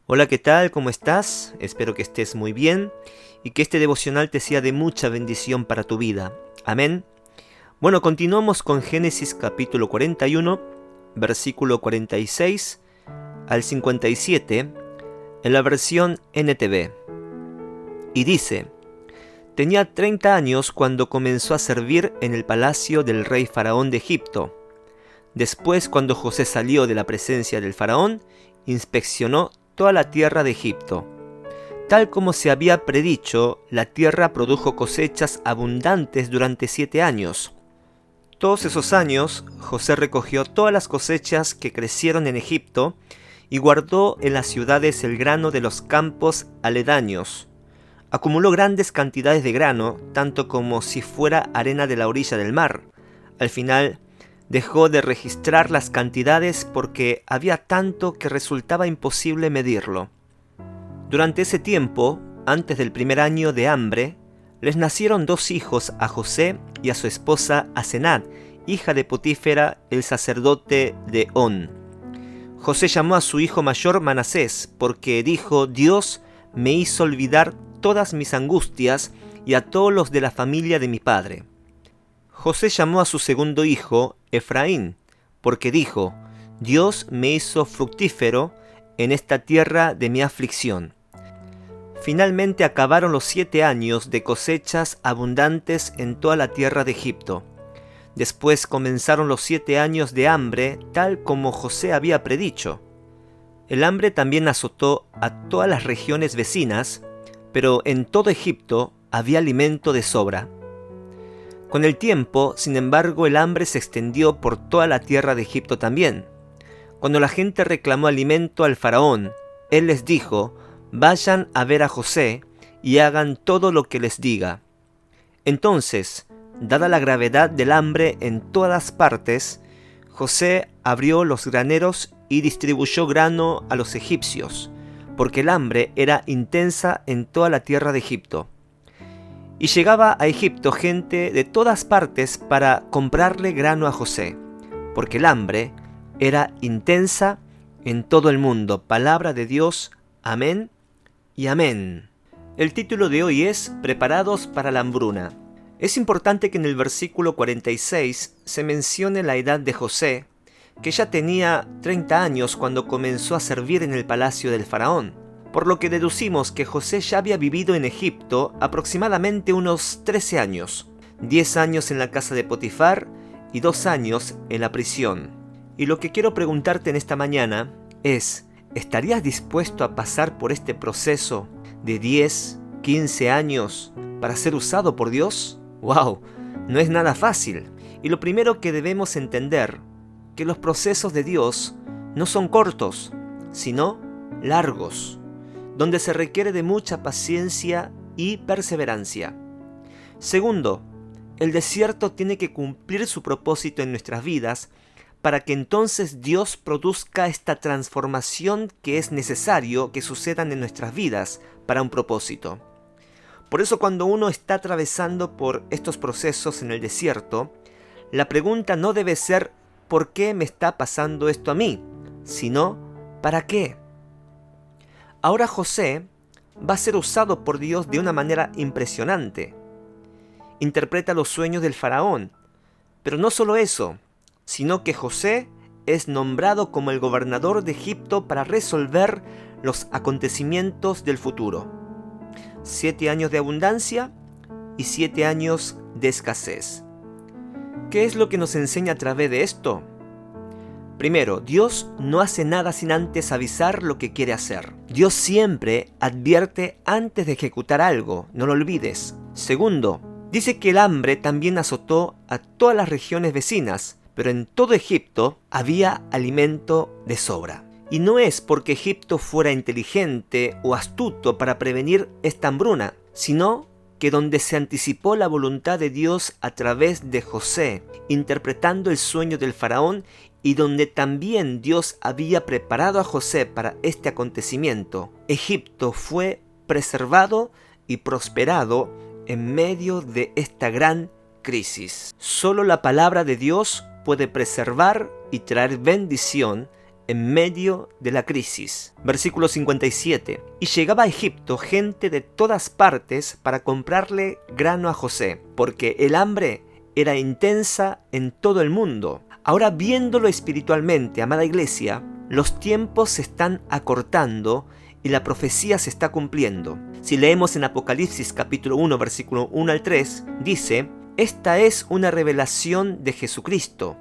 Hola, ¿qué tal? ¿Cómo estás? Espero que estés muy bien y que este devocional te sea de mucha bendición para tu vida. Amén. Bueno, continuamos con Génesis capítulo 41, versículo 46 al 57, en la versión NTV. Y dice: Tenía 30 años cuando comenzó a servir en el palacio del rey faraón de Egipto. Después, cuando José salió de la presencia del faraón, inspeccionó toda la tierra de Egipto. Tal como se había predicho, la tierra produjo cosechas abundantes durante 7 años. Todos esos años, José recogió todas las cosechas que crecieron en Egipto y guardó en las ciudades el grano de los campos aledaños. Acumuló grandes cantidades de grano, tanto como si fuera arena de la orilla del mar. Al final, dejó de registrar las cantidades porque había tanto que resultaba imposible medirlo. Durante ese tiempo, antes del primer año de hambre, les nacieron 2 hijos a José y a su esposa Asenat, hija de Potifera, el sacerdote de On. José llamó a su hijo mayor Manasés, porque dijo: Dios me hizo olvidar todas mis angustias y a todos los de la familia de mi padre. José llamó a su segundo hijo Efraín, porque dijo: Dios me hizo fructífero en esta tierra de mi aflicción. Finalmente acabaron los 7 años de cosechas abundantes en toda la tierra de Egipto. Después comenzaron los 7 años de hambre, tal como José había predicho. El hambre también azotó a todas las regiones vecinas, pero en todo Egipto había alimento de sobra. Con el tiempo, sin embargo, el hambre se extendió por toda la tierra de Egipto también. Cuando la gente reclamó alimento al faraón, él les dijo: vayan a ver a José y hagan todo lo que les diga. Entonces, dada la gravedad del hambre en todas partes, José abrió los graneros y distribuyó grano a los egipcios, porque el hambre era intensa en toda la tierra de Egipto. Y llegaba a Egipto gente de todas partes para comprarle grano a José, porque el hambre era intensa en todo el mundo. Palabra de Dios. Amén y amén. El título de hoy es Preparados para la hambruna. Es importante que en el versículo 46 se mencione la edad de José, que ya tenía 30 años cuando comenzó a servir en el palacio del faraón, por lo que deducimos que José ya había vivido en Egipto aproximadamente unos 13 años, 10 años en la casa de Potifar y 2 años en la prisión. Y lo que quiero preguntarte en esta mañana es: ¿estarías dispuesto a pasar por este proceso de 10, 15 años para ser usado por Dios? ¡Wow! No es nada fácil. Y lo primero que debemos entender, que los procesos de Dios no son cortos, sino largos, donde se requiere de mucha paciencia y perseverancia. Segundo, el desierto tiene que cumplir su propósito en nuestras vidas para que entonces Dios produzca esta transformación que es necesario que sucedan en nuestras vidas para un propósito. Por eso, cuando uno está atravesando por estos procesos en el desierto, la pregunta no debe ser ¿por qué me está pasando esto a mí?, sino ¿para qué? Ahora José va a ser usado por Dios de una manera impresionante. Interpreta los sueños del faraón, pero no solo eso, sino que José es nombrado como el gobernador de Egipto para resolver los acontecimientos del futuro. 7 años de abundancia y 7 años de escasez. ¿Qué es lo que nos enseña a través de esto? Primero, Dios no hace nada sin antes avisar lo que quiere hacer. Dios siempre advierte antes de ejecutar algo, no lo olvides. Segundo, dice que el hambre también azotó a todas las regiones vecinas, pero en todo Egipto había alimento de sobra. Y no es porque Egipto fuera inteligente o astuto para prevenir esta hambruna, sino que donde se anticipó la voluntad de Dios a través de José, interpretando el sueño del faraón, y donde también Dios había preparado a José para este acontecimiento, Egipto fue preservado y prosperado en medio de esta gran crisis. Solo la palabra de Dios puede preservar y traer bendición en medio de la crisis. Versículo 57. Y llegaba a Egipto gente de todas partes para comprarle grano a José, porque el hambre era intensa en todo el mundo. Ahora, viéndolo espiritualmente, amada iglesia, los tiempos se están acortando y la profecía se está cumpliendo. Si leemos en Apocalipsis capítulo 1, versículo 1 al 3, dice: esta es una revelación de Jesucristo,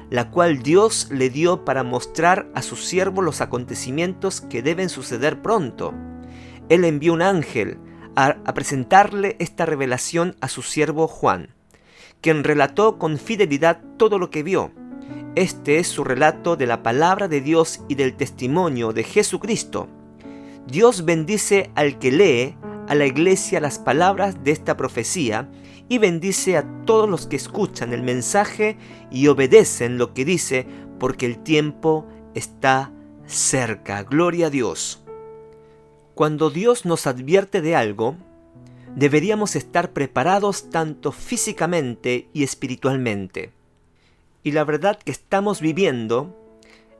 la cual Dios le dio para mostrar a su siervo los acontecimientos que deben suceder pronto. Él envió un ángel a presentarle esta revelación a su siervo Juan, quien relató con fidelidad todo lo que vio. Este es su relato de la palabra de Dios y del testimonio de Jesucristo. Dios bendice al que lee a la iglesia las palabras de esta profecía y bendice a todos los que escuchan el mensaje y obedecen lo que dice, porque el tiempo está cerca. Gloria a Dios. Cuando Dios nos advierte de algo, deberíamos estar preparados tanto físicamente y espiritualmente. Y la verdad que estamos viviendo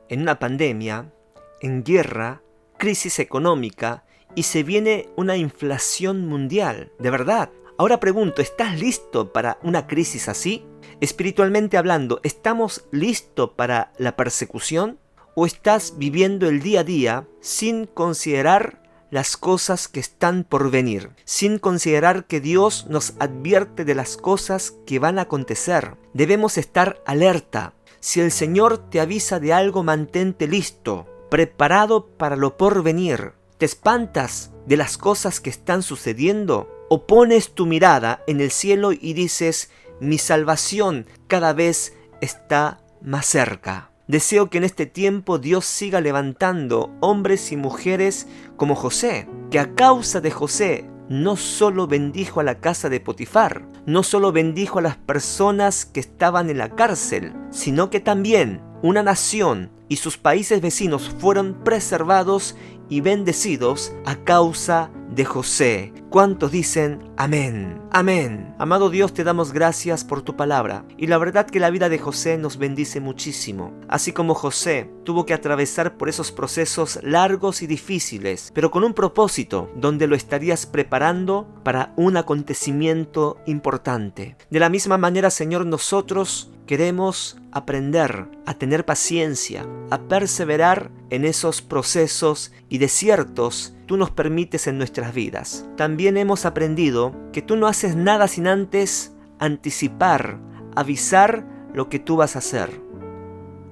en una pandemia, en guerra, crisis económica, y se viene una inflación mundial, de verdad. Ahora pregunto, ¿estás listo para una crisis así? Espiritualmente hablando, ¿estamos listos para la persecución? ¿O estás viviendo el día a día sin considerar las cosas que están por venir, sin considerar que Dios nos advierte de las cosas que van a acontecer? Debemos estar alerta. Si el Señor te avisa de algo, mantente listo, preparado para lo por venir. ¿Te espantas de las cosas que están sucediendo? ¿O pones tu mirada en el cielo y dices: mi salvación cada vez está más cerca? Deseo que en este tiempo Dios siga levantando hombres y mujeres como José, que a causa de José no solo bendijo a la casa de Potifar, no solo bendijo a las personas que estaban en la cárcel, sino que también una nación y sus países vecinos fueron preservados y bendecidos a causa de José. ¿Cuántos dicen amén? Amén. Amado Dios, te damos gracias por tu palabra. Y la verdad que la vida de José nos bendice muchísimo. Así como José tuvo que atravesar por esos procesos largos y difíciles, pero con un propósito, donde lo estarías preparando para un acontecimiento importante. De la misma manera, Señor, nosotros queremos aprender a tener paciencia, a perseverar en esos procesos y desiertos tú nos permites en nuestras vidas. También hemos aprendido que tú no haces nada sin antes anticipar, avisar lo que tú vas a hacer.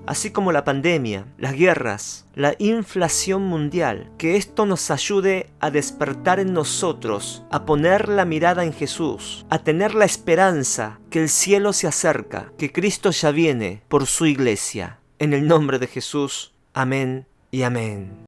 Así como la pandemia, las guerras, la inflación mundial, que esto nos ayude a despertar en nosotros, a poner la mirada en Jesús, a tener la esperanza que el cielo se acerca, que Cristo ya viene por su iglesia. En el nombre de Jesús, amén y amén.